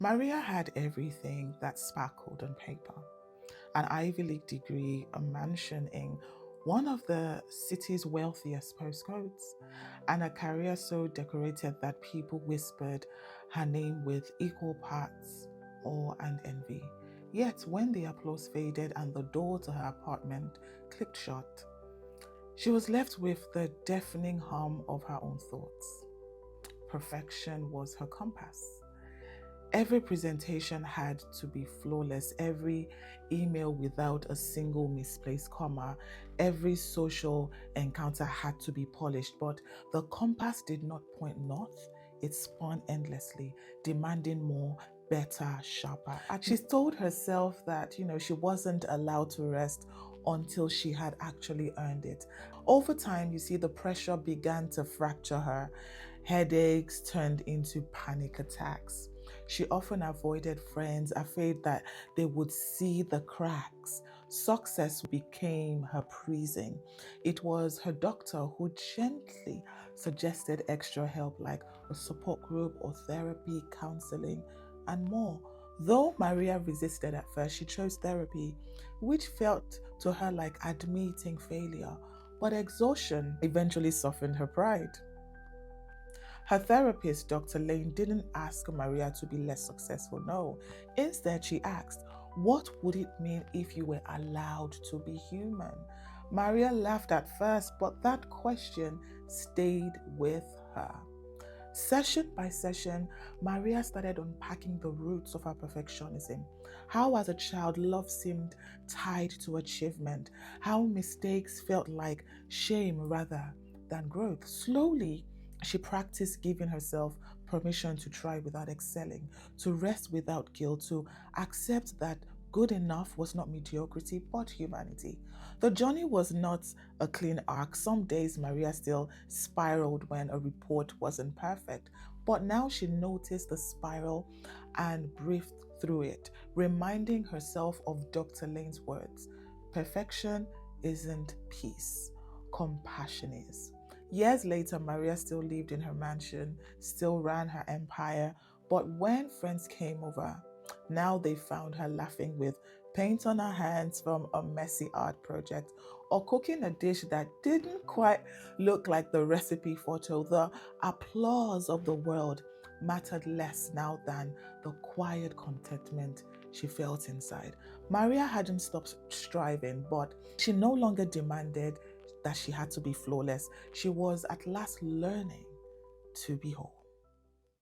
Maria had everything that sparkled on paper: an Ivy League degree, a mansion in one of the city's wealthiest postcodes, and a career so decorated that people whispered her name with equal parts awe and envy. Yet, when the applause faded and the door to her apartment clicked shut, she was left with the deafening hum of her own thoughts. Perfection was her compass. Every presentation had to be flawless, every email without a single misplaced comma, every social encounter had to be polished. But the compass did not point north, it spun endlessly, demanding more, better, sharper. She told herself that, she wasn't allowed to rest until she had actually earned it. Over time, the pressure began to fracture her. Headaches turned into panic attacks. She often avoided friends, afraid that they would see the cracks. Success became her prison. It was her doctor who gently suggested extra help, like a support group or therapy, counseling, and more. Though Maria resisted at first, she chose therapy, which felt to her like admitting failure. But exhaustion eventually softened her pride. Her therapist, Dr. Lane, didn't ask Maria to be less successful. No. Instead, she asked, what would it mean if you were allowed to be human? Maria laughed at first, but that question stayed with her. Session by session, Maria started unpacking the roots of her perfectionism. How, as a child, love seemed tied to achievement. How mistakes felt like shame rather than growth. Slowly, she practiced giving herself permission to try without excelling, to rest without guilt, to accept that good enough was not mediocrity but humanity. The journey was not a clean arc. Some days Maria still spiraled when a report wasn't perfect, but now she noticed the spiral and breathed through it, reminding herself of Dr. Lane's words: perfection isn't peace, compassion is. Years later, Maria still lived in her mansion, still ran her empire, but when friends came over, now they found her laughing with paint on her hands from a messy art project, or cooking a dish that didn't quite look like the recipe photo. The applause of the world mattered less now than the quiet contentment she felt inside. Maria hadn't stopped striving, but she no longer demanded that she had to be flawless. She was at last learning to be whole.